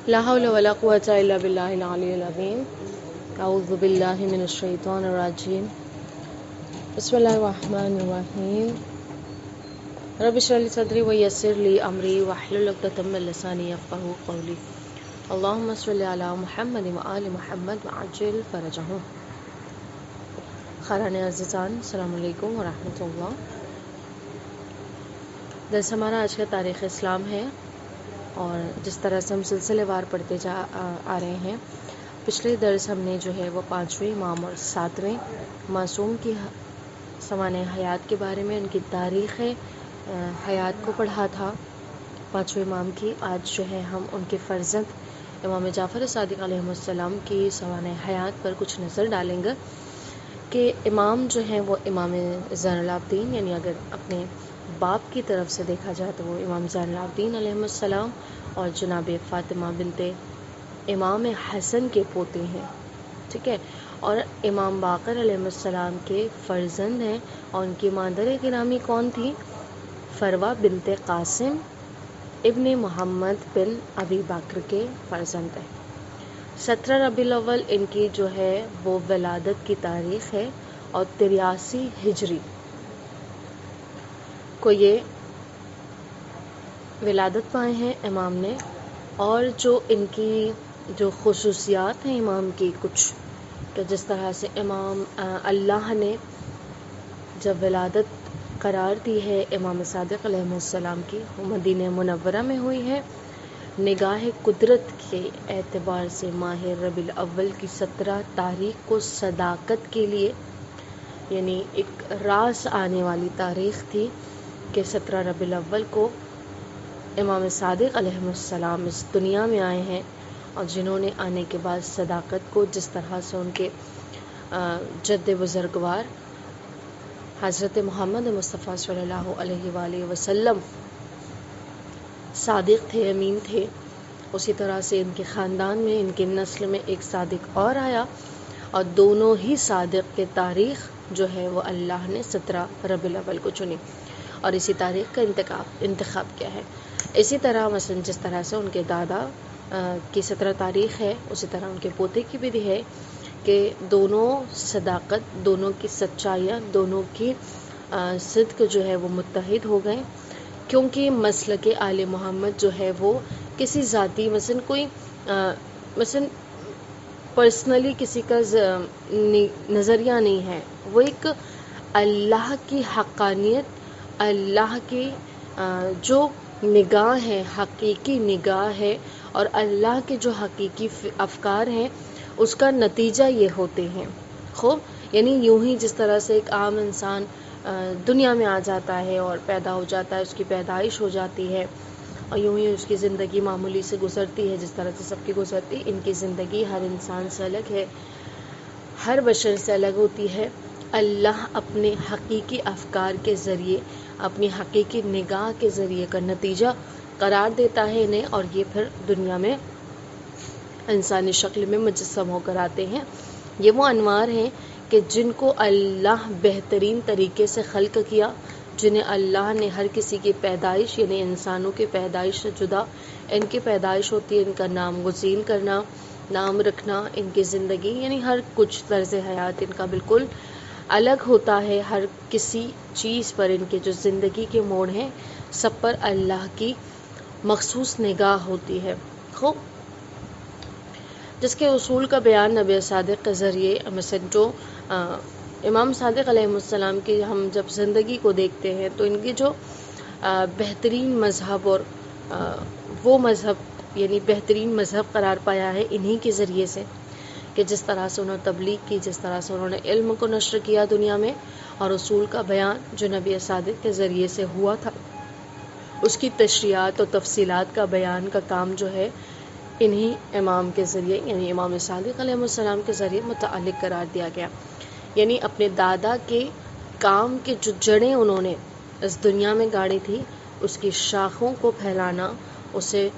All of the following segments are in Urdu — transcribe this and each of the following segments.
لا حول ولا قوة إلا بالله العلي العظيم أعوذ بالله من الشيطان الرجيم بسم الله الرحمن الرحيم رب اشرح لي صدري ويسر لي أمري واحلل عقدة من لساني يفقهوا قولي اللهم صل على محمد وآل محمد وعجل فرجهم. خاران عزیزان السلام علیکم ورحمۃ اللہ. درس ہمارا آج کا تاریخ اسلام ہے اور جس طرح سے ہم سلسلے وار پڑھتے آ رہے ہیں. پچھلے درس ہم نے جو ہے وہ 5ویں امام اور 7ویں معصوم کی سوانح حیات کے بارے میں ان کی تاریخ حیات کو پڑھا تھا 5ویں امام کی. آج جو ہے ہم ان کے فرزند امام جعفر صادق علیہ السلام کی سوانح حیات پر کچھ نظر ڈالیں گے کہ امام جو ہیں وہ امام زین العابدین، یعنی اگر اپنے باپ کی طرف سے دیکھا جائے تو وہ امام زین العابدین علیہ السلام اور جناب فاطمہ بنت امام حسن کے پوتے ہیں، ٹھیک ہے، اور امام باقر علیہ السلام کے فرزند ہیں. اور ان کی مادر گرامی کون تھی؟ فروہ بنت قاسم ابن محمد بن ابی بکر کے فرزند ہیں. 17 ربیع الاول ان کی جو ہے وہ ولادت کی تاریخ ہے اور 83 ہجری کو یہ ولادت پائے ہیں امام نے. اور جو ان کی جو خصوصیات ہیں امام کی کچھ، کہ جس طرح سے امام اللہ نے جب ولادت قرار دی ہے امام صادق علیہ السلام کی، وہ مدینہ منورہ میں ہوئی ہے. نگاہ قدرت کے اعتبار سے ماہ ربیع الاول کی 17 تاریخ کو صداقت کے لیے، یعنی ایک راز آنے والی تاریخ تھی کہ 17 ربیع الاول کو امام صادق علیہ السلام اس دنیا میں آئے ہیں، اور جنہوں نے آنے کے بعد صداقت کو جس طرح سے ان کے جد بزرگوار حضرت محمد مصطفیٰ صلی اللہ علیہ وآلہ وسلم صادق تھے، امین تھے، اسی طرح سے ان کے خاندان میں، ان کے نسل میں ایک صادق اور آیا، اور دونوں ہی صادق کے تاریخ جو ہے وہ اللہ نے 17 ربیع الاول کو چنی اور اسی تاریخ کا انتخاب کیا ہے. اسی طرح مثلا جس طرح سے ان کے دادا کی 17 تاریخ ہے، اسی طرح ان کے پوتے کی بھی ہے کہ دونوں صداقت، دونوں کی سچائیاں، دونوں کی صدق جو ہے وہ متحد ہو گئے، کیونکہ مسلک آل محمد جو ہے وہ کسی ذاتی مثلا کوئی مثلا پرسنلی کسی کا نظریہ نہیں ہے، وہ ایک اللہ کی حقانیت، اللہ کی جو نگاہ ہے، حقیقی نگاہ ہے، اور اللہ کے جو حقیقی افکار ہیں اس کا نتیجہ یہ ہوتے ہیں. خوب، یعنی یوں ہی جس طرح سے ایک عام انسان دنیا میں آ جاتا ہے اور پیدا ہو جاتا ہے، اس کی پیدائش ہو جاتی ہے، اور یوں ہی اس کی زندگی معمولی سے گزرتی ہے جس طرح سے سب کی گزرتی. ان کی زندگی ہر انسان سے الگ ہے، ہر بشر سے الگ ہوتی ہے. اللہ اپنے حقیقی افکار کے ذریعے، اپنی حقیقی نگاہ کے ذریعے کا نتیجہ قرار دیتا ہے انہیں، اور یہ پھر دنیا میں انسانی شکل میں مجسم ہو کر آتے ہیں. یہ وہ انوار ہیں کہ جن کو اللہ بہترین طریقے سے خلق کیا، جنہیں اللہ نے ہر کسی کی پیدائش، یعنی انسانوں کی پیدائش سے جدا ان کی پیدائش ہوتی ہے، ان کا نام گزین کرنا، نام رکھنا، ان کی زندگی، یعنی ہر کچھ طرز حیات ان کا بالکل الگ ہوتا ہے. ہر کسی چیز پر ان کے جو زندگی کے موڑ ہیں سب پر اللہ کی مخصوص نگاہ ہوتی ہے. خوب، جس کے اصول کا بیان نبی صادق کے ذریعے مثلا جو امام صادق علیہ السلام کی ہم جب زندگی کو دیکھتے ہیں تو ان کی جو بہترین مذہب اور وہ مذہب، یعنی بہترین مذہب قرار پایا ہے انہی کے ذریعے سے، کہ جس طرح سے انہوں نے تبلیغ کی، جس طرح سے انہوں نے علم کو نشر کیا دنیا میں، اور اصول کا بیان جو نبی صادق کے ذریعے سے ہوا تھا اس کی تشریحات اور تفصیلات کا بیان کا کام جو ہے انہی امام کے ذریعے، یعنی امام صادق علیہ السلام کے ذریعے متعلق قرار دیا گیا. یعنی اپنے دادا کے کام کے جو جڑیں انہوں نے اس دنیا میں گاڑی تھی، اس کی شاخوں کو پھیلانا، اسے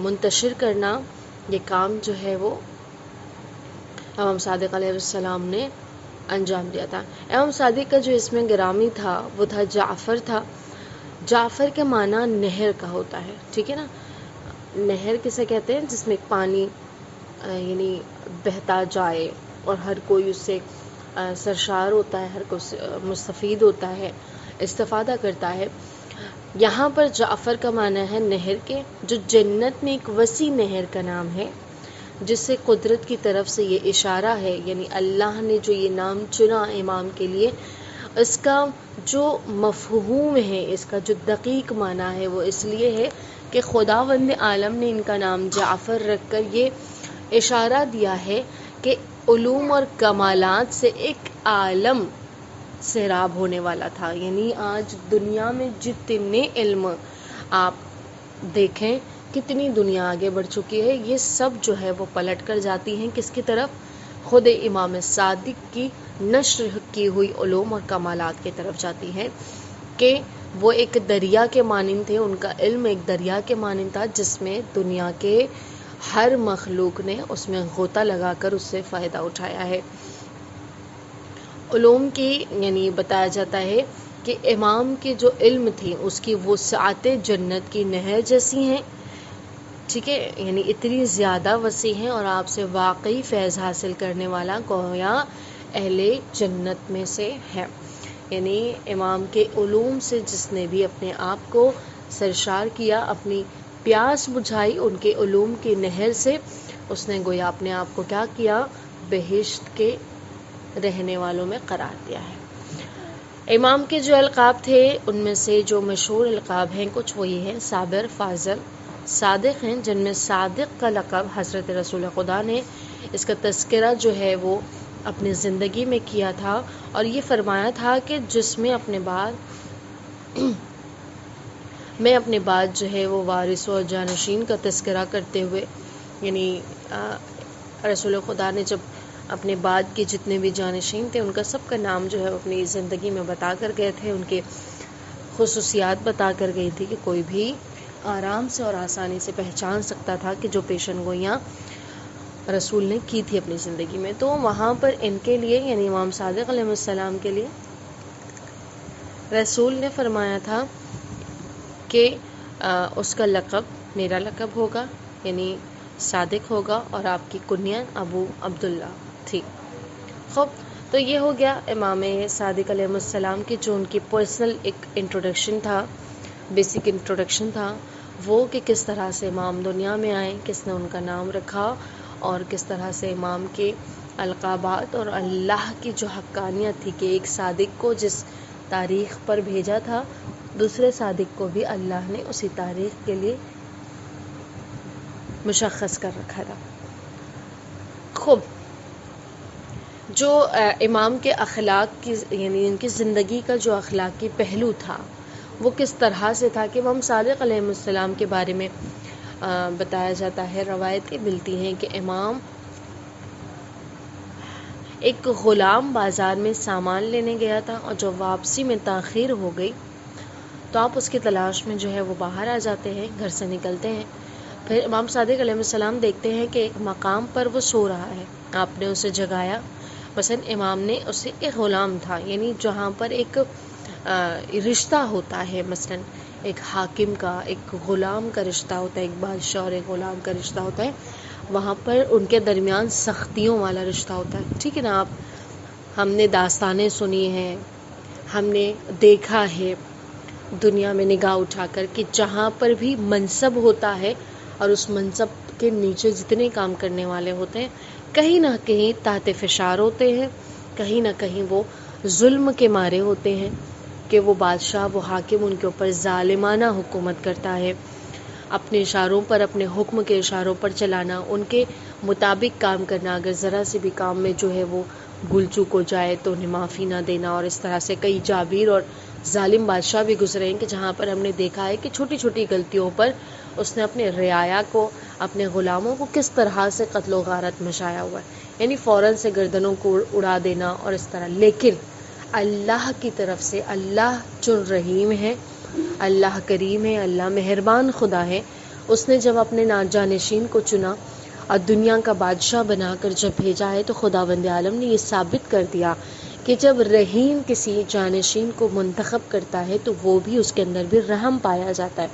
منتشر کرنا، یہ کام جو ہے وہ امام صادق علیہ السلام نے انجام دیا تھا. امام صادق کا جو اسم گرامی تھا وہ تھا جعفر تھا. جعفر کے معنی نہر کا ہوتا ہے، ٹھیک ہے نا. نہر کسے کہتے ہیں؟ جس میں پانی یعنی بہتا جائے اور ہر کوئی اس سے سرشار ہوتا ہے، ہر کوئی مستفید ہوتا ہے، استفادہ کرتا ہے۔ یہاں پر جعفر کا معنی ہے نہر کے، جو جنت میں ایک وسیع نہر کا نام ہے، جس سے قدرت کی طرف سے یہ اشارہ ہے، یعنی اللہ نے جو یہ نام چنا امام کے لیے، اس کا جو مفہوم ہے، اس کا جو دقیق معنی ہے، وہ اس لیے ہے کہ خداوند عالم نے ان کا نام جعفر رکھ کر یہ اشارہ دیا ہے کہ علوم اور کمالات سے ایک عالم سیراب ہونے والا تھا۔ یعنی آج دنیا میں جتنے علم آپ دیکھیں، کتنی دنیا آگے بڑھ چکی ہے، یہ سب جو ہے وہ پلٹ کر جاتی ہیں کس کی طرف؟ خود امام صادق کی نشر کی ہوئی علوم اور کمالات کی طرف جاتی ہیں، کہ وہ ایک دریا کے مانند تھے، ان کا علم ایک دریا کے مانند تھا، جس میں دنیا کے ہر مخلوق نے اس میں غوطہ لگا کر اس سے فائدہ اٹھایا ہے۔ علوم کی یعنی بتایا جاتا ہے کہ امام کے جو علم تھے اس کی وسعت جنت کی نہر جیسی ہیں، ٹھیک ہے، یعنی اتنی زیادہ وسیع ہیں، اور آپ سے واقعی فیض حاصل کرنے والا گویا اہل جنت میں سے ہے۔ یعنی امام کے علوم سے جس نے بھی اپنے آپ کو سرشار کیا، اپنی پیاس بجھائی ان کے علوم کی نہر سے، اس نے گویا اپنے آپ کو کیا کیا؟ بہشت کے رہنے والوں میں قرار دیا ہے۔ امام کے جو القاب تھے ان میں سے جو مشہور القاب ہیں کچھ وہی ہیں: صابر، فاضل، صادق ہیں، جن میں صادق کا لقب حضرت رسول خدا نے اس کا تذکرہ جو ہے وہ اپنی زندگی میں کیا تھا، اور یہ فرمایا تھا کہ جس میں اپنے بعد جو ہے وہ وارث و جانشین کا تذکرہ کرتے ہوئے، یعنی رسول خدا نے جب اپنے بعد کے جتنے بھی جانشین تھے ان کا سب کا نام جو ہے اپنی زندگی میں بتا کر گئے تھے، ان کے خصوصیات بتا کر گئی تھی کہ کوئی بھی آرام سے اور آسانی سے پہچان سکتا تھا کہ جو پیشن گوئیاں رسول نے کی تھی اپنی زندگی میں۔ تو وہاں پر ان کے لیے یعنی امام صادق علیہ السلام کے لیے رسول نے فرمایا تھا کہ اس کا لقب میرا لقب ہوگا، یعنی صادق ہوگا، اور آپ کی کنیت ابو عبداللہ تھی۔ خوب، تو یہ ہو گیا امام صادق علیہ السلام کی جو ان کی پرسنل ایک انٹروڈکشن تھا، بیسک انٹروڈکشن تھا، وہ کہ کس طرح سے امام دنیا میں آئے، کس نے ان کا نام رکھا، اور کس طرح سے امام کے القابات اور اللہ کی جو حقانیت تھی کہ ایک صادق کو جس تاریخ پر بھیجا تھا، دوسرے صادق کو بھی اللہ نے اسی تاریخ کے لیے مشخص کر رکھا تھا۔ خوب، جو امام کے اخلاق کی یعنی ان کی زندگی کا جو اخلاقی پہلو تھا وہ کس طرح سے تھا کہ امام صادق علیہ السلام کے بارے میں بتایا جاتا ہے، روایتیں ملتی ہیں کہ امام ایک غلام بازار میں سامان لینے گیا تھا، اور جو واپسی میں تاخیر ہو گئی تو آپ اس کی تلاش میں جو ہے وہ باہر آ جاتے ہیں، گھر سے نکلتے ہیں۔ پھر امام صادق علیہ السلام دیکھتے ہیں کہ ایک مقام پر وہ سو رہا ہے، آپ نے اسے جگایا۔ مثلا امام نے اسے ایک غلام تھا، یعنی جہاں پر ایک رشتہ ہوتا ہے، مثلا ایک حاکم کا ایک غلام کا رشتہ ہوتا ہے، ایک بادشاہ اور ایک غلام کا رشتہ ہوتا ہے، وہاں پر ان کے درمیان سختیوں والا رشتہ ہوتا ہے، ٹھیک ہے نا۔ ہم نے داستانیں سنی ہیں، ہم نے دیکھا ہے دنیا میں نگاہ اٹھا کر کہ جہاں پر بھی منصب ہوتا ہے اور اس منصب کے نیچے جتنے کام کرنے والے ہوتے ہیں، کہیں نہ کہیں تحت فشار ہوتے ہیں، کہیں نہ کہیں وہ ظلم کے مارے ہوتے ہیں کہ وہ بادشاہ، وہ حاکم ان کے اوپر ظالمانہ حکومت کرتا ہے، اپنے اشاروں پر، اپنے حکم کے اشاروں پر چلانا، ان کے مطابق کام کرنا، اگر ذرا سے بھی کام میں جو ہے وہ بھول چوک ہو جائے تو انہیں معافی نہ دینا، اور اس طرح سے کئی جابر اور ظالم بادشاہ بھی گزرے ہیں کہ جہاں پر ہم نے دیکھا ہے کہ چھوٹی چھوٹی غلطیوں پر اس نے اپنے رعایا کو، اپنے غلاموں کو کس طرح سے قتل و غارت مچایا ہوا ہے، یعنی فوراً سے گردنوں کو اڑا دینا اور اس طرح۔ لیکن اللہ کی طرف سے اللہ جو رحیم ہے، اللہ کریم ہے، اللہ مہربان خدا ہے، اس نے جب اپنے جانشین کو چنا اور دنیا کا بادشاہ بنا کر جب بھیجا ہے، تو خداوند عالم نے یہ ثابت کر دیا کہ جب رحیم کسی جانشین کو منتخب کرتا ہے تو وہ بھی اس کے اندر بھی رحم پایا جاتا ہے،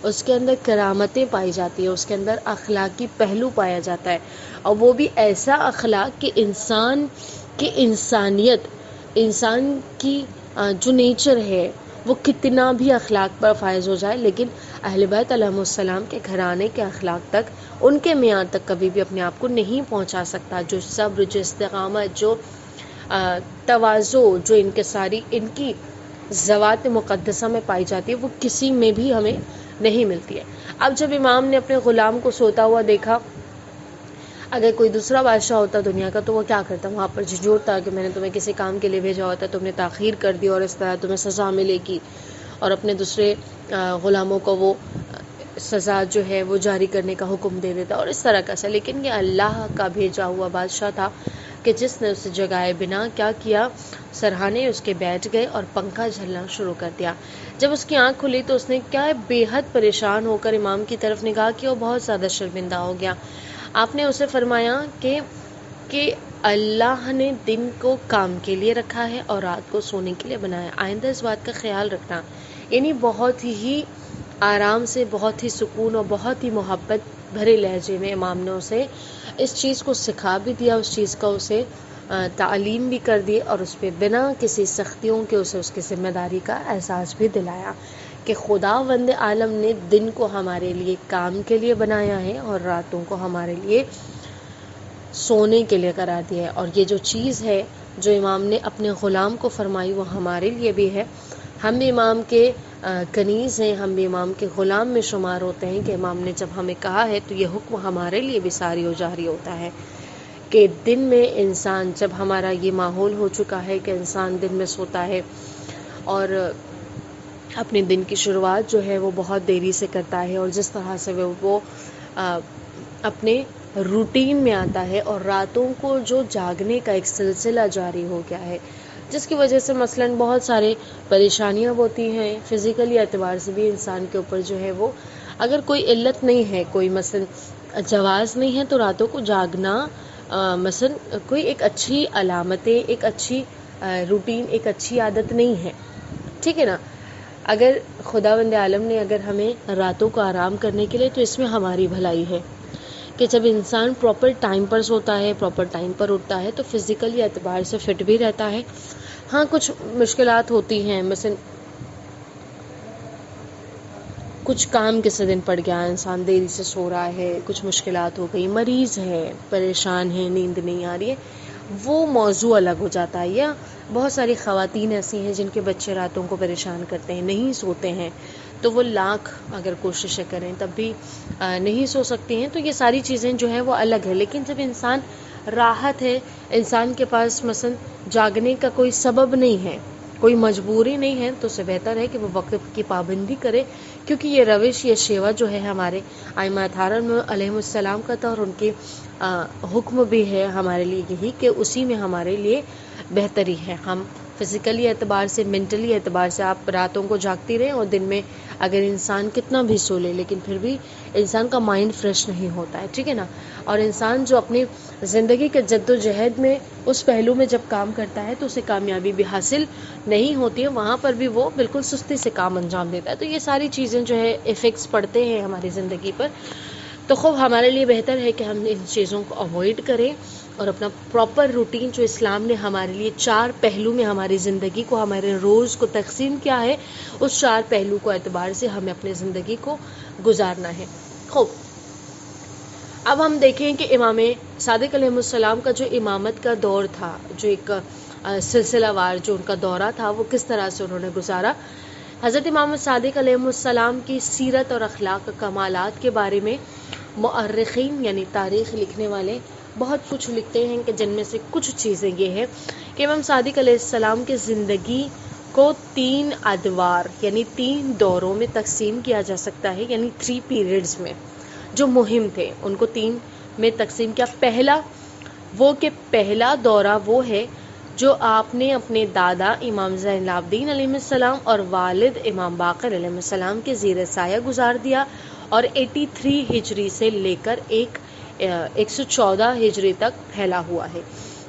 اس کے اندر کرامتیں پائی جاتی ہیں، اس کے اندر اخلاقی پہلو پایا جاتا ہے، اور وہ بھی ایسا اخلاق کہ انسان کی انسانیت، انسان کی جو نیچر ہے وہ کتنا بھی اخلاق پر فائز ہو جائے، لیکن اہل بیت علیہم السلام کے گھرانے کے اخلاق تک، ان کے معیار تک کبھی بھی اپنے آپ کو نہیں پہنچا سکتا۔ جو صبر، جو استقامت، جو تواضع، جو انکساری ان کی ذوات مقدسہ میں پائی جاتی ہے، وہ کسی میں بھی ہمیں نہیں ملتی ہے۔ اب جب امام نے اپنے غلام کو سوتا ہوا دیکھا، اگر کوئی دوسرا بادشاہ ہوتا دنیا کا تو وہ کیا کرتا؟ وہاں پر جھنجھوڑتا کہ میں نے تمہیں کسی کام کے لیے بھیجا ہوتا، تم نے تاخیر کر دی اور اس طرح تمہیں سزا ملے گی، اور اپنے دوسرے غلاموں کو وہ سزا جو ہے وہ جاری کرنے کا حکم دے دیتا اور اس طرح کا سا۔ لیکن یہ اللہ کا بھیجا ہوا بادشاہ تھا کہ جس نے اسے جگائے بنا کیا کیا، سرہانے اس کے بیٹھ گئے اور پنکھا جھلنا شروع کر دیا۔ جب اس کی آنکھ کھلی تو اس نے کیا بے حد پریشان ہو کر امام کی طرف نگاہ کی اور بہت زیادہ شرمندہ ہو گیا۔ آپ نے اسے فرمایا کہ اللہ نے دن کو کام کے لیے رکھا ہے اور رات کو سونے کے لیے بنایا، آئندہ اس بات کا خیال رکھنا۔ یعنی بہت ہی آرام سے، بہت ہی سکون اور بہت ہی محبت بھرے لہجے میں امام نے اسے اس چیز کو سکھا بھی دیا، اس چیز کا اسے تعلیم بھی کر دی، اور اس پہ بنا کسی سختیوں کے اسے اس کی ذمہ داری کا احساس بھی دلایا کہ خداوند عالم نے دن کو ہمارے لیے کام کے لیے بنایا ہے اور راتوں کو ہمارے لیے سونے کے لیے قرار دیا ہے۔ اور یہ جو چیز ہے جو امام نے اپنے غلام کو فرمائی وہ ہمارے لیے بھی ہے۔ ہم بھی امام کے کنیز ہیں، ہم بھی امام کے غلام میں شمار ہوتے ہیں کہ امام نے جب ہمیں کہا ہے تو یہ حکم ہمارے لیے بھی ساری و جاری ہوتا ہے کہ دن میں انسان، جب ہمارا یہ ماحول ہو چکا ہے کہ انسان دن میں سوتا ہے اور اپنے دن کی شروعات جو ہے وہ بہت دیری سے کرتا ہے، اور جس طرح سے وہ اپنے روٹین میں آتا ہے، اور راتوں کو جو جاگنے کا ایک سلسلہ جاری ہو گیا ہے، جس کی وجہ سے مثلاً بہت سارے پریشانیاں ہوتی ہیں، فزیکلی اعتبار سے بھی انسان کے اوپر جو ہے وہ، اگر کوئی علت نہیں ہے، کوئی مثلاً جواز نہیں ہے، تو راتوں کو جاگنا مثلاً کوئی ایک اچھی علامتیں، ایک اچھی روٹین، ایک اچھی عادت نہیں ہے، ٹھیک ہے نا۔ اگر خداوند عالم نے اگر ہمیں راتوں کو آرام کرنے کے لیے، تو اس میں ہماری بھلائی ہے کہ جب انسان پراپر ٹائم پر سوتا ہے، پراپر ٹائم پر اٹھتا ہے، تو فزیکلی اعتبار سے فٹ بھی رہتا ہے۔ ہاں کچھ مشکلات ہوتی ہیں، مثلا کچھ کام کسی دن پڑ گیا، انسان دیری سے سو رہا ہے، کچھ مشکلات ہو گئی، مریض ہے، پریشان ہے، نیند نہیں آ رہی ہے، وہ موضوع الگ ہو جاتا ہے۔ یا بہت ساری خواتین ایسی ہیں جن کے بچے راتوں کو پریشان کرتے ہیں، نہیں سوتے ہیں، تو وہ لاکھ اگر کوششیں کریں تب بھی نہیں سو سکتی ہیں۔ تو یہ ساری چیزیں جو ہیں وہ الگ ہے، لیکن جب انسان راحت ہے، انسان کے پاس مثلا جاگنے کا کوئی سبب نہیں ہے، کوئی مجبوری نہیں ہے، تو اسے بہتر ہے کہ وہ وقت کی پابندی کرے، کیونکہ یہ روش، یہ شیوا جو ہے ہمارے ائمہ اطہار علیہ السلام کا تھا، اور ان کے حکم بھی ہے ہمارے لیے یہی کہ اسی میں ہمارے لیے بہتری ہے۔ ہم فزیکلی اعتبار سے، مینٹلی اعتبار سے، آپ راتوں کو جاگتی رہیں اور دن میں اگر انسان کتنا بھی سو لے، لیکن پھر بھی انسان کا مائنڈ فریش نہیں ہوتا ہے، ٹھیک ہے نا۔ اور انسان جو اپنی زندگی کے جد و جہد میں اس پہلو میں جب کام کرتا ہے تو اسے کامیابی بھی حاصل نہیں ہوتی ہے، وہاں پر بھی وہ بالکل سستی سے کام انجام دیتا ہے۔ تو یہ ساری چیزیں جو ہے افیکٹس پڑتے ہیں ہماری زندگی پر، تو خوب ہمارے لیے بہتر ہے کہ ہم ان چیزوں کو اوائڈ کریں اور اپنا پراپر روٹین جو اسلام نے ہمارے لیے 4 پہلو میں ہماری زندگی کو، ہمارے روز کو تقسیم کیا ہے، اس 4 پہلو کو اعتبار سے ہمیں اپنی زندگی کو گزارنا ہے۔ خوب، اب ہم دیکھیں کہ امام صادق علیہ السلام کا جو امامت کا دور تھا، جو ایک سلسلہ وار جو ان کا دورہ تھا، وہ کس طرح سے انہوں نے گزارا۔ حضرت امام صادق علیہ السلام کی سیرت اور اخلاق کمالات کے بارے میں مؤرخین یعنی تاریخ لکھنے والے بہت کچھ لکھتے ہیں، کہ جن میں سے کچھ چیزیں یہ ہیں کہ امام صادق علیہ السلام کی زندگی کو 3 ادوار یعنی 3 دوروں میں تقسیم کیا جا سکتا ہے، یعنی 3 پیریڈز میں جو مہم تھے ان کو 3 میں تقسیم کیا۔ پہلا دورہ وہ ہے جو آپ نے اپنے دادا امام زین العابدین علیہ السلام اور والد امام باقر علیہ السلام کے زیر سایہ گزار دیا، اور 83 ہجری سے لے کر 114 ہجری تک پھیلا ہوا ہے۔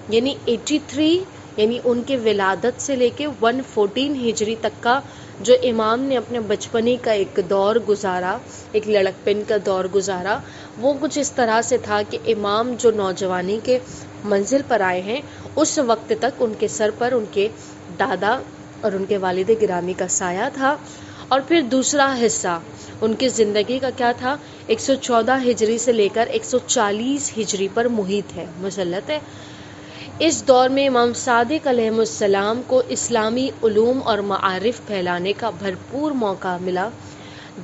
یعنی 83 یعنی ان کے ولادت سے لے کے 114 ہجری تک کا جو امام نے اپنے بچپنے کا ایک دور گزارا، ایک لڑکپن کا دور گزارا، وہ کچھ اس طرح سے تھا کہ امام جو نوجوانی کے منزل پر آئے ہیں اس وقت تک ان کے سر پر ان کے دادا اور ان کے والد گرامی کا سایہ تھا، اور پھر دوسرا حصہ ان کی زندگی کا کیا تھا، 114 ہجری سے لے کر 140 ہجری پر محیط ہے، مسلط ہے۔ اس دور میں امام صادق علیہ السلام کو اسلامی علوم اور معارف پھیلانے کا بھرپور موقع ملا،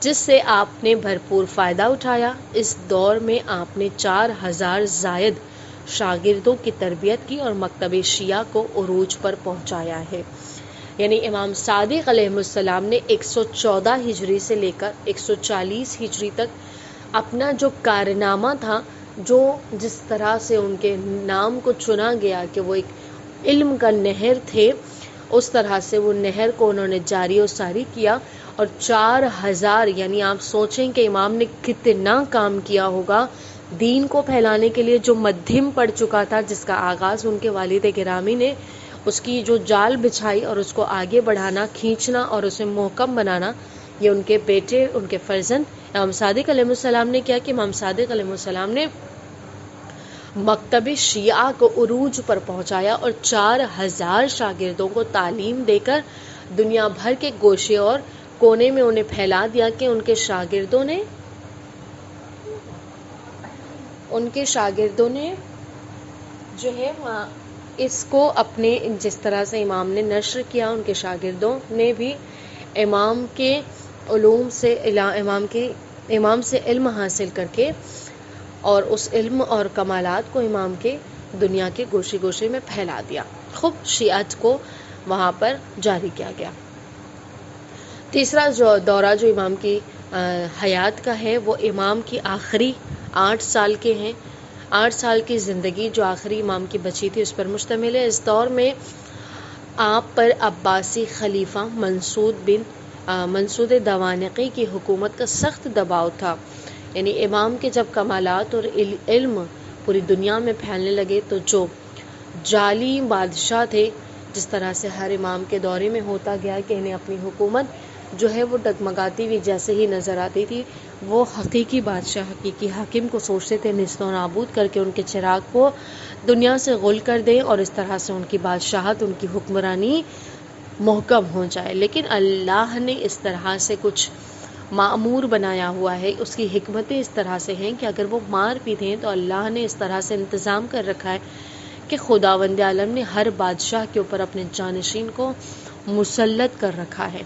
جس سے آپ نے بھرپور فائدہ اٹھایا۔ اس دور میں آپ نے 4000 زائد شاگردوں کی تربیت کی اور مکتب شیعہ کو عروج پر پہنچایا ہے۔ یعنی امام صادق علیہ السلام نے 114 ہجری سے لے کر 140 ہجری تک اپنا جو کارنامہ تھا، جو جس طرح سے ان کے نام کو چنا گیا کہ وہ ایک علم کا نہر تھے، اس طرح سے وہ نہر کو انہوں نے جاری و ساری کیا، اور 4000 یعنی آپ سوچیں کہ امام نے کتنا کام کیا ہوگا دین کو پھیلانے کے لیے، جو مدھم پڑ چکا تھا، جس کا آغاز ان کے والد گرامی نے، اس کی جو جال بچھائی اور اس کو آگے بڑھانا، کھینچنا اور اسے محکم بنانا، یہ ان کے بیٹے، ان کے فرزند امام صادق علیہ السلام نے کیا کہ امام صادق علیہ السلام نے مکتب شیعہ کو عروج پر پہنچایا اور 4000 شاگردوں کو تعلیم دے کر دنیا بھر کے گوشے اور کونے میں انہیں پھیلا دیا کہ ان کے شاگردوں نے جو ہے اس کو اپنے جس طرح سے امام نے نشر کیا، ان کے شاگردوں نے بھی امام کے علوم سے امام سے علم حاصل کر کے اور اس علم اور کمالات کو امام کے دنیا کے گوشے گوشے میں پھیلا دیا۔ خوب شیعت کو وہاں پر جاری کیا گیا۔ تیسرا جو دورہ جو امام کی حیات کا ہے، وہ امام کی آخری 8 سال کے ہیں۔ 8 سال کی زندگی جو آخری امام کی بچی تھی اس پر مشتمل ہے۔ اس دور میں آپ پر عباسی خلیفہ منصور دوانقی کی حکومت کا سخت دباؤ تھا۔ یعنی امام کے جب کمالات اور علم پوری دنیا میں پھیلنے لگے تو جو جعلی بادشاہ تھے، جس طرح سے ہر امام کے دورے میں ہوتا گیا کہ انہیں اپنی حکومت جو ہے وہ ڈگمگاتی ہوئی جیسے ہی نظر آتی تھی، وہ حقیقی بادشاہ، حقیقی حاکم کو سوچتے تھے نیست و نابود کر کے ان کے چراغ کو دنیا سے غل کر دیں اور اس طرح سے ان کی بادشاہت، ان کی حکمرانی محکم ہو جائے۔ لیکن اللہ نے اس طرح سے کچھ معمور بنایا ہوا ہے، اس کی حکمتیں اس طرح سے ہیں کہ اگر وہ مار پیٹیں تو اللہ نے اس طرح سے انتظام کر رکھا ہے کہ خداوند عالم نے ہر بادشاہ کے اوپر اپنے جانشین کو مسلط کر رکھا ہے۔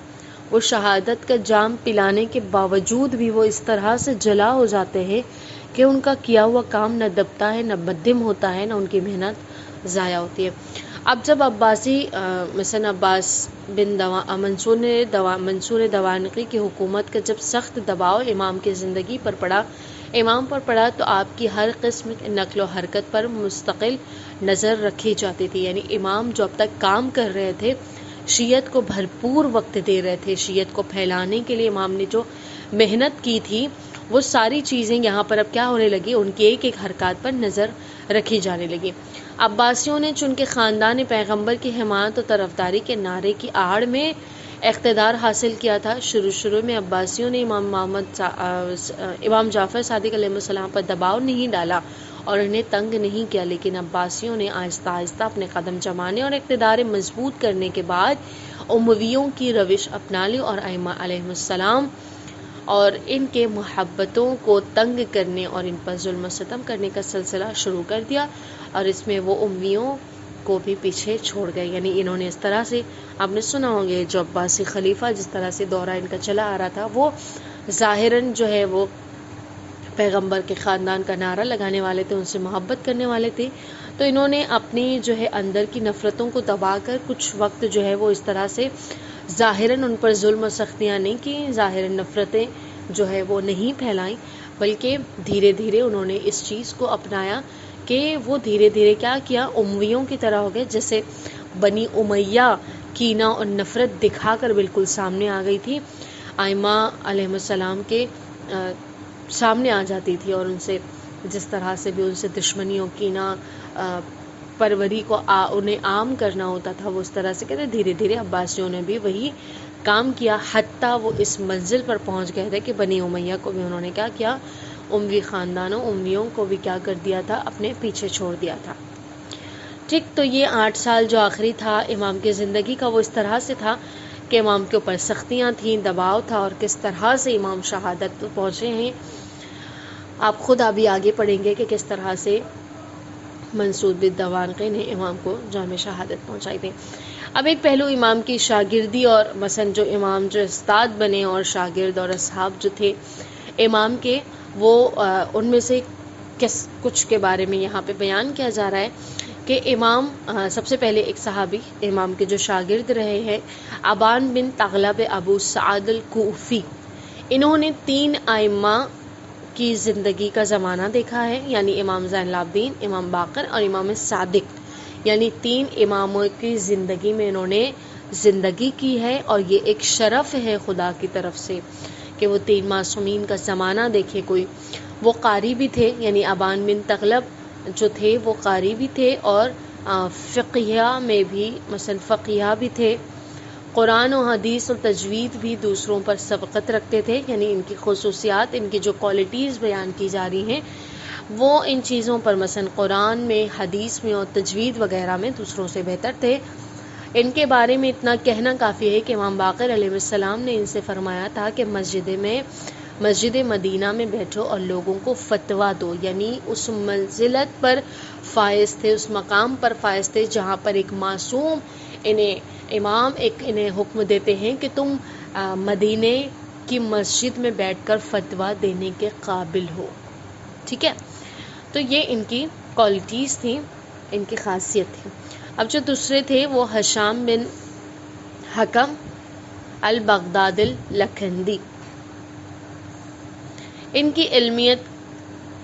وہ شہادت کا جام پلانے کے باوجود بھی وہ اس طرح سے جلا ہو جاتے ہیں کہ ان کا کیا ہوا کام نہ دبتا ہے، نہ مدھم ہوتا ہے، نہ ان کی محنت ضائع ہوتی ہے۔ اب جب عباسی مثلا عباس بن منصور دوانقی کی حکومت کا جب سخت دباؤ امام کی زندگی پر پڑا، امام پر پڑا، تو آپ کی ہر قسم کی نقل و حرکت پر مستقل نظر رکھی جاتی تھی۔ یعنی امام جو اب تک کام کر رہے تھے، شیعت کو بھرپور وقت دے رہے تھے، شیعت کو پھیلانے کے لیے امام نے جو محنت کی تھی، وہ ساری چیزیں یہاں پر اب کیا ہونے لگی، ان کی ایک ایک حرکات پر نظر رکھی جانے لگی۔ عباسیوں نے چونکہ خاندان پیغمبر کی حمایت و طرفداری کے نعرے کی آڑ میں اقتدار حاصل کیا تھا۔ شروع میں عباسیوں نے امام جعفر صادق علیہ السلام پر دباؤ نہیں ڈالا اور انہیں تنگ نہیں کیا، لیکن عباسیوں نے آہستہ آہستہ اپنے قدم جمانے اور اقتدار مضبوط کرنے کے بعد امویوں کی روش اپنا لی اور ائمہ علیہ السلام اور ان کے محبتوں کو تنگ کرنے اور ان پر ظلم و ستم کرنے کا سلسلہ شروع کر دیا، اور اس میں وہ امویوں کو بھی پیچھے چھوڑ گئے۔ یعنی انہوں نے اس طرح سے، آپ نے سنا ہوگا جو عباسی خلیفہ جس طرح سے دورہ ان کا چلا آ رہا تھا، وہ ظاہراً جو ہے وہ پیغمبر کے خاندان کا نعرہ لگانے والے تھے، ان سے محبت کرنے والے تھے، تو انہوں نے اپنی جو ہے اندر کی نفرتوں کو دبا کر کچھ وقت جو ہے وہ اس طرح سے ظاہراً ان پر ظلم و سختیاں نہیں کی، ظاہراً نفرتیں جو ہے وہ نہیں پھیلائیں، بلکہ دھیرے دھیرے انہوں نے اس چیز کو اپنایا کہ وہ دھیرے دھیرے کیا کیا، امویوں کی طرح ہو گئے، جیسے بنی امیہ کینہ اور نفرت دکھا کر بالکل سامنے آ گئی تھی، ائمہ علیہ السلام کے سامنے آ جاتی تھی، اور ان سے جس طرح سے بھی ان سے دشمنیوں کینہ پروری کو انہیں عام کرنا ہوتا تھا، وہ اس طرح سے کہتے دھیرے دھیرے عباسیوں نے بھی وہی کام کیا، حتیٰ وہ اس منزل پر پہنچ گئے تھے کہ بنی امیہ کو بھی انہوں نے کیا کیا، اموی خاندانوں، امیوں کو بھی کیا کر دیا تھا، اپنے پیچھے چھوڑ دیا تھا. ٹھیک، تو یہ 8 سال جو آخری تھا امام کی زندگی کا، وہ اس طرح سے تھا کہ امام کے اوپر سختیاں تھیں، دباؤ تھا، اور کس طرح سے امام شہادت پہنچے ہیں. آپ خود ابھی آگے پڑھیں گے کہ کس طرح سے منصور بن دوانقے نے امام کو جام شہادت پہنچائی تھی. اب ایک پہلو امام کی شاگردی اور مثلا جو امام جو استاد بنے اور شاگرد اور اصحاب جو تھے امام کے، وہ ان میں سے کچھ کے بارے میں یہاں پہ بیان کیا جا رہا ہے کہ امام سب سے پہلے ایک صحابی امام کے جو شاگرد رہے ہیں ابان بن تغلب ابو سعد الکوفی، انہوں نے 3 ائمہ کی زندگی کا زمانہ دیکھا ہے، یعنی امام زین العابدین، امام باقر اور امام صادق، یعنی 3 اماموں کی زندگی میں انہوں نے زندگی کی ہے. اور یہ ایک شرف ہے خدا کی طرف سے کہ وہ 3 معصومین کا زمانہ دیکھے کوئی. وہ قاری بھی تھے، یعنی ابان بن تغلب جو تھے وہ قاری بھی تھے اور فقیہ میں بھی مثلا فقیہ بھی تھے، قرآن و حدیث اور تجوید بھی دوسروں پر سبقت رکھتے تھے. یعنی ان کی خصوصیات، ان کی جو کوالٹیز بیان کی جا رہی ہیں وہ ان چیزوں پر مثلا قرآن میں، حدیث میں اور تجوید وغیرہ میں دوسروں سے بہتر تھے. ان کے بارے میں اتنا کہنا کافی ہے کہ امام باقر علیہ السلام نے ان سے فرمایا تھا کہ مسجد مدینہ میں بیٹھو اور لوگوں کو فتویٰ دو. یعنی اس منزلت پر فائز تھے، اس مقام پر فائز تھے جہاں پر ایک معصوم امام انہیں حکم دیتے ہیں کہ تم مدینے کی مسجد میں بیٹھ کر فتویٰ دینے کے قابل ہو. ٹھیک ہے، تو یہ ان کی کوالٹیز تھیں، ان کی خاصیت تھی. اب جو دوسرے تھے وہ ہشام بن حکم البغداد اللکھندی. ان کی علمیت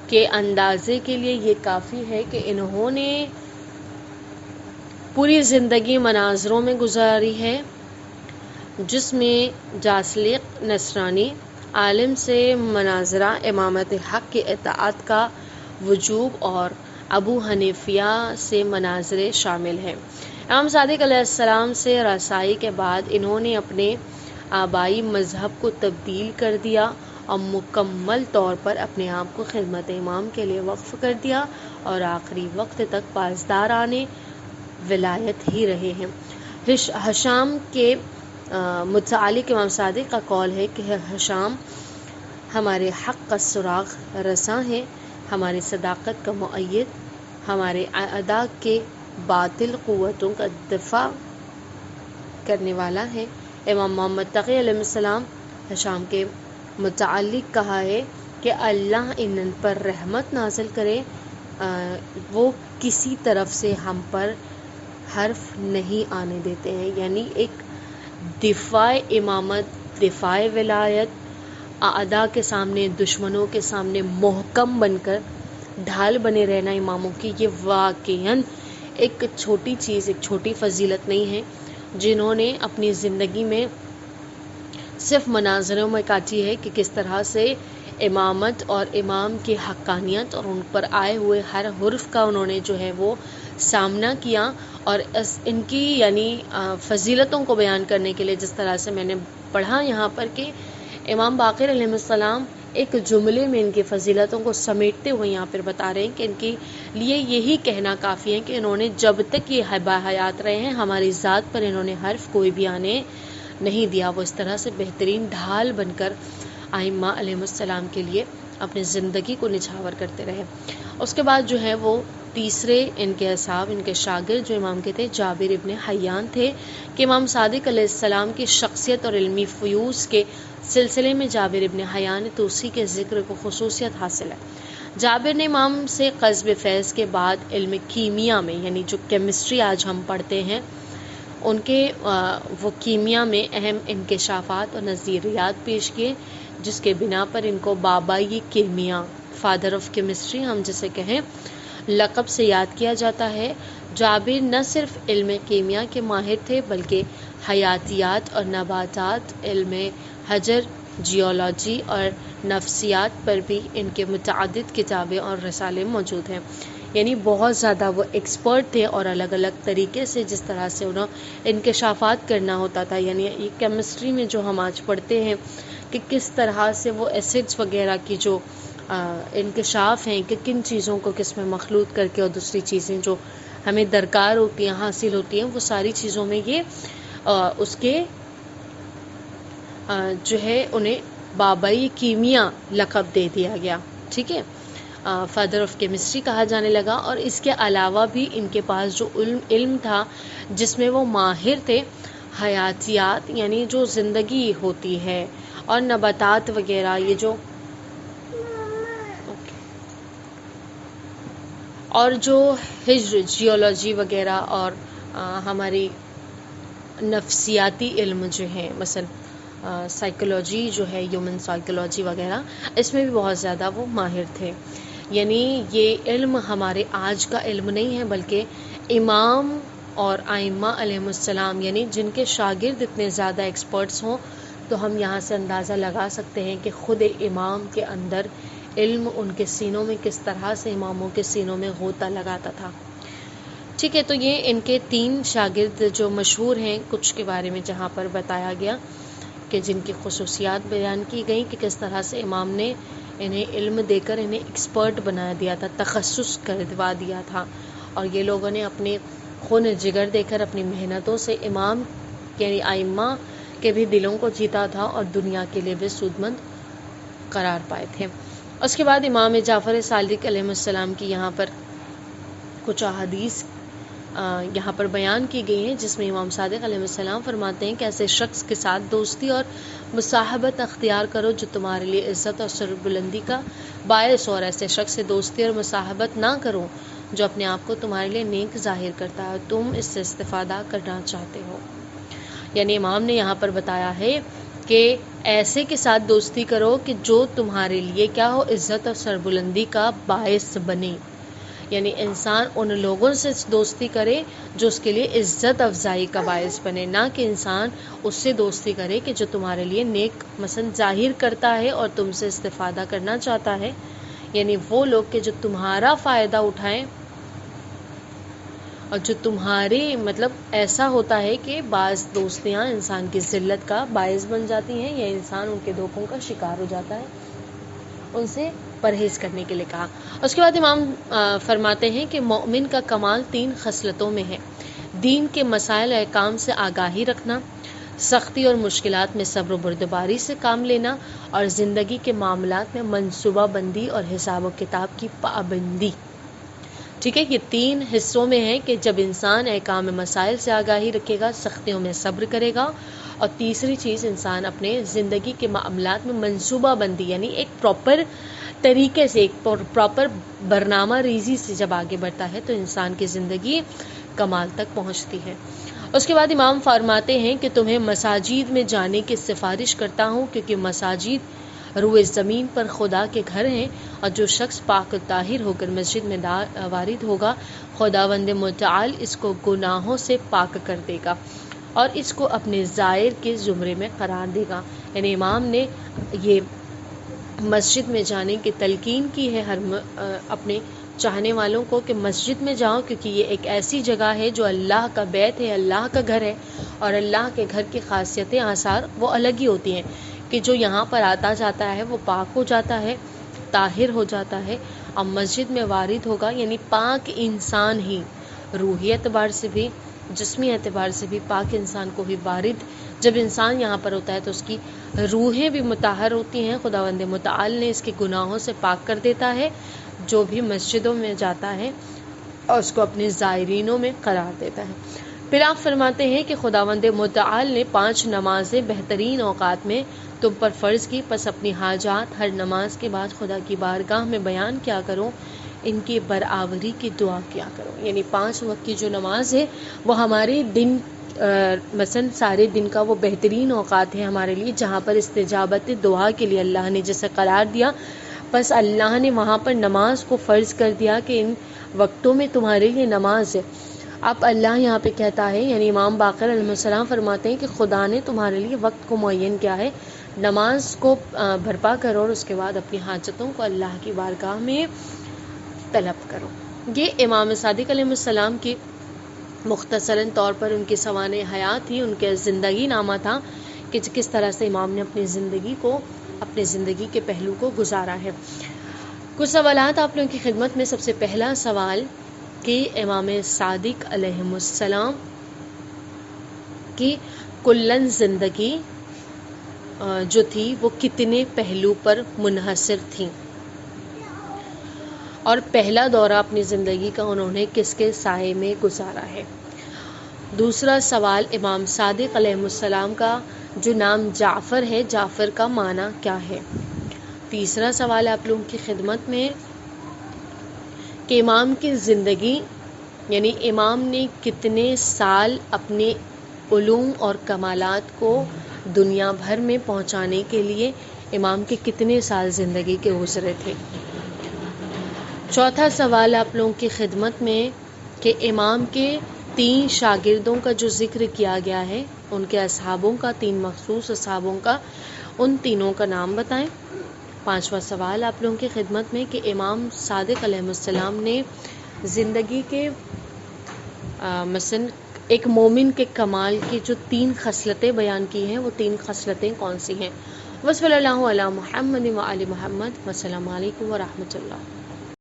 کے اندازے کے لیے یہ کافی ہے کہ انہوں نے پوری زندگی مناظروں میں گزاری ہے، جس میں جاسلیق نصرانی عالم سے مناظرہ، امامت حق کی اطاعت کا وجوب اور ابو حنیفیہ سے مناظرے شامل ہیں. امام صادق علیہ السلام سے رسائی کے بعد انہوں نے اپنے آبائی مذہب کو تبدیل کر دیا اور مکمل طور پر اپنے آپ کو خدمت امام کے لیے وقف کر دیا اور آخری وقت تک پاسدارانِ ولایت ہی رہے ہیں. ہشام کے متعلق امام صادق کا قول ہے کہ ہشام ہمارے حق کا سراغ رساں ہے، ہماری صداقت کا مؤید، ہمارے اعداء کے باطل قوتوں کا دفاع کرنے والا ہے. امام محمد تقی علیہ السلام ہشام کے متعلق کہا ہے کہ اللہ ان پر رحمت نازل کرے، وہ کسی طرف سے ہم پر حرف نہیں آنے دیتے ہیں. یعنی ایک دفاع امامت، دفاع ولایت، اعداء کے سامنے، دشمنوں کے سامنے محکم بن کر ڈھال بنے رہنا اماموں کی، یہ واقعاً ایک چھوٹی چیز، ایک چھوٹی فضیلت نہیں ہے. جنہوں نے اپنی زندگی میں صرف مناظروں میں کاٹی ہے کہ کس طرح سے امامت اور امام کی حقانیت اور ان پر آئے ہوئے ہر حرف کا انہوں نے جو ہے وہ سامنا کیا. اور ان کی یعنی فضیلتوں کو بیان کرنے کے لیے جس طرح سے میں نے پڑھا یہاں پر کہ امام باقر علیہ السلام ایک جملے میں ان کی فضیلتوں کو سمیٹتے ہوئے یہاں پر بتا رہے ہیں کہ ان کے لیے یہی کہنا کافی ہے کہ انہوں نے جب تک یہ باحیات رہے ہیں ہماری ذات پر انہوں نے حرف کوئی بھی آنے نہیں دیا. وہ اس طرح سے بہترین ڈھال بن کر ائمہ علیہ السلام کے لیے اپنی زندگی کو نچھاور کرتے رہے. اس کے بعد جو ہے وہ تیسرے ان کے اصحاب، ان کے شاگرد جو امام کے تھے جابر ابن حیان تھے کہ امام صادق علیہ السلام کی شخصیت اور علمی فیوز کے سلسلے میں جابر ابن حیان تو اسی کے ذکر کو خصوصیت حاصل ہے. جابر نے امام سے قصب فیض کے بعد علم کیمیا میں، یعنی جو کیمسٹری آج ہم پڑھتے ہیں، ان کے وہ کیمیا میں اہم انکشافات اور نظریات پیش کیے، جس کے بنا پر ان کو بابائی کیمیا، فادر آف کیمسٹری ہم جسے کہیں، لقب سے یاد کیا جاتا ہے. جابر نہ صرف علم کیمیا کے ماہر تھے بلکہ حیاتیات اور نباتات، علم حجر جیولوجی اور نفسیات پر بھی ان کے متعدد کتابیں اور رسالے موجود ہیں. یعنی بہت زیادہ وہ ایکسپرٹ تھے، اور الگ الگ طریقے سے جس طرح سے انہوں انکشافات کرنا ہوتا تھا. یعنی یہ کیمسٹری میں جو ہم آج پڑھتے ہیں کہ کس طرح سے وہ ایسڈس وغیرہ کی جو انکشاف ہیں کہ کن چیزوں کو کس میں مخلوط کر کے اور دوسری چیزیں جو ہمیں درکار ہوتی ہیں، حاصل ہوتی ہیں، وہ ساری چیزوں میں یہ اس کے جو ہے انہیں بابائی کیمیا لقب دے دیا گیا. ٹھیک ہے، فادر آف کیمسٹری کہا جانے لگا. اور اس کے علاوہ بھی ان کے پاس جو علم تھا جس میں وہ ماہر تھے، حیاتیات یعنی جو زندگی ہوتی ہے اور نباتات وغیرہ، یہ جو اور جو ہجر جیولوجی وغیرہ اور ہماری نفسیاتی علم جو ہے، مثلا سائیکولوجی جو ہے، ہیومن سائیکولوجی وغیرہ، اس میں بھی بہت زیادہ وہ ماہر تھے. یعنی یہ علم ہمارے آج کا علم نہیں ہے، بلکہ امام اور ائمہ علیہم السلام یعنی جن کے شاگرد اتنے زیادہ ایکسپرٹس ہوں، تو ہم یہاں سے اندازہ لگا سکتے ہیں کہ خود امام کے اندر علم ان کے سینوں میں کس طرح سے اماموں کے سینوں میں غوطہ لگاتا تھا. ٹھیک ہے، تو یہ ان کے 3 شاگرد جو مشہور ہیں کچھ کے بارے میں جہاں پر بتایا گیا کہ جن کی خصوصیات بیان کی گئیں کہ کس طرح سے امام نے انہیں علم دے کر انہیں ایکسپرٹ بنا دیا تھا، تخصص کروا دیا تھا. اور یہ لوگوں نے اپنے خون جگر دے کر اپنی محنتوں سے امام یعنی ائمہ کے بھی دلوں کو جیتا تھا اور دنیا کے لیے بھی سودمند قرار پائے تھے. اس کے بعد امام جعفر صادق علیہ السلام کی یہاں پر کچھ احادیث یہاں پر بیان کی گئی ہیں، جس میں امام صادق علیہ السلام فرماتے ہیں کہ ایسے شخص کے ساتھ دوستی اور مصاحبت اختیار کرو جو تمہارے لیے عزت اور سربلندی کا باعث، اور ایسے شخص سے دوستی اور مصاحبت نہ کرو جو اپنے آپ کو تمہارے لیے نیک ظاہر کرتا ہے اور تم اس سے استفادہ کرنا چاہتے ہو. یعنی امام نے یہاں پر بتایا ہے کہ ایسے کے ساتھ دوستی کرو کہ جو تمہارے لیے کیا ہو، عزت اور سربلندی کا باعث بنے. یعنی انسان ان لوگوں سے دوستی کرے جو اس کے لیے عزت افزائی کا باعث بنے، نہ کہ انسان اس سے دوستی کرے کہ جو تمہارے لیے نیک مثلا ظاہر کرتا ہے اور تم سے استفادہ کرنا چاہتا ہے. یعنی وہ لوگ کہ جو تمہارا فائدہ اٹھائیں، اور جو تمہارے مطلب ایسا ہوتا ہے کہ بعض دوستیاں انسان کی ذلت کا باعث بن جاتی ہیں یا انسان ان کے دھوکوں کا شکار ہو جاتا ہے، ان سے پرہیز کرنے کے لیے کہا. اس کے بعد امام فرماتے ہیں کہ مومن کا کمال 3 خصلتوں میں ہے: دین کے مسائل احکام سے آگاہی رکھنا، سختی اور مشکلات میں صبر و بردباری سے کام لینا، اور زندگی کے معاملات میں منصوبہ بندی اور حساب و کتاب کی پابندی. ٹھیک ہے، یہ 3 حصوں میں ہے کہ جب انسان احکام مسائل سے آگاہی رکھے گا، سختیوں میں صبر کرے گا، اور تیسری چیز انسان اپنے زندگی کے معاملات میں منصوبہ بندی یعنی ایک پراپر طریقے سے، ایک پراپر برنامہ ریزی سے جب آگے بڑھتا ہے تو انسان کی زندگی کمال تک پہنچتی ہے. اس کے بعد امام فرماتے ہیں کہ تمہیں مساجد میں جانے کی سفارش کرتا ہوں، کیونکہ مساجد روئے زمین پر خدا کے گھر ہیں، اور جو شخص پاک و طاہر ہو کر مسجد میں وارد ہوگا، خداوند متعال اس کو گناہوں سے پاک کر دے گا اور اس کو اپنے زائر کے زمرے میں قرار دے گا. یعنی امام نے یہ مسجد میں جانے کی تلقین کی ہے ہر اپنے چاہنے والوں کو کہ مسجد میں جاؤ، کیونکہ یہ ایک ایسی جگہ ہے جو اللہ کا بیت ہے، اللہ کا گھر ہے، اور اللہ کے گھر کی خاصیتیں آثار وہ الگ ہی ہوتی ہیں کہ جو یہاں پر آتا جاتا ہے وہ پاک ہو جاتا ہے، طاہر ہو جاتا ہے. اب مسجد میں وارد ہوگا یعنی پاک انسان ہی، روحی اعتبار سے بھی جسمی اعتبار سے بھی پاک انسان کو ہی وارد جب انسان یہاں پر ہوتا ہے تو اس کی روحیں بھی مطہر ہوتی ہیں. خداوند متعال نے اس کے گناہوں سے پاک کر دیتا ہے جو بھی مسجدوں میں جاتا ہے اور اس کو اپنے زائرینوں میں قرار دیتا ہے. پھر آپ فرماتے ہیں کہ خداوند متعال نے 5 نمازیں بہترین اوقات میں تم پر فرض کی، پس اپنی حاجات ہر نماز کے بعد خدا کی بارگاہ میں بیان کیا کرو، ان کی برآوری کی دعا کیا کرو. یعنی 5 وقت کی جو نماز ہے وہ ہمارے دن مثلا سارے دن کا وہ بہترین اوقات ہے ہمارے لیے، جہاں پر استجابت دعا کے لیے اللہ نے جسے قرار دیا، بس اللہ نے وہاں پر نماز کو فرض کر دیا کہ ان وقتوں میں تمہارے لیے نماز ہے. اب اللہ یہاں پہ کہتا ہے، یعنی امام باقر علیہ السلام فرماتے ہیں کہ خدا نے تمہارے لیے وقت کو معین کیا ہے نماز کو بھرپا کرو اور اس کے بعد اپنی حاجتوں کو اللہ کی بارگاہ میں طلب کرو۔ یہ امام صادق علیہ السلام کی مختصراً طور پر ان کی سوانح حیات تھی، ان کے زندگی نامہ تھا کہ کس طرح سے امام نے اپنی زندگی کے پہلو کو گزارا ہے۔ کچھ سوالات آپ لوگوں کی خدمت میں۔ سب سے پہلا سوال کہ امام صادق علیہ السلام کی کلن زندگی جو تھی وہ کتنے پہلو پر منحصر تھی، اور پہلا دورہ اپنی زندگی کا انہوں نے کس کے سائے میں گزارا ہے۔ دوسرا سوال، امام صادق علیہ السلام کا جو نام جعفر ہے، جعفر کا معنی کیا ہے۔ تیسرا سوال آپ لوگوں کی خدمت میں کہ امام کی زندگی یعنی امام نے کتنے سال اپنے علوم اور کمالات کو دنیا بھر میں پہنچانے کے لیے امام کے کتنے سال زندگی کے گزرے تھے۔ چوتھا سوال آپ لوگوں کی خدمت میں کہ امام کے 3 شاگردوں کا جو ذکر کیا گیا ہے، ان کے اصحابوں کا، 3 مخصوص اصحابوں کا، ان تینوں کا نام بتائیں۔ پانچواں سوال آپ لوگوں کی خدمت میں کہ امام صادق علیہ السلام نے زندگی کے مثلا ایک مومن کے کمال کی جو 3 خصلتیں بیان کی ہیں، وہ 3 خصلتیں کون سی ہیں۔ وصلی اللہ علی محمد و آل محمد، والسلام علیکم ورحمۃ اللہ۔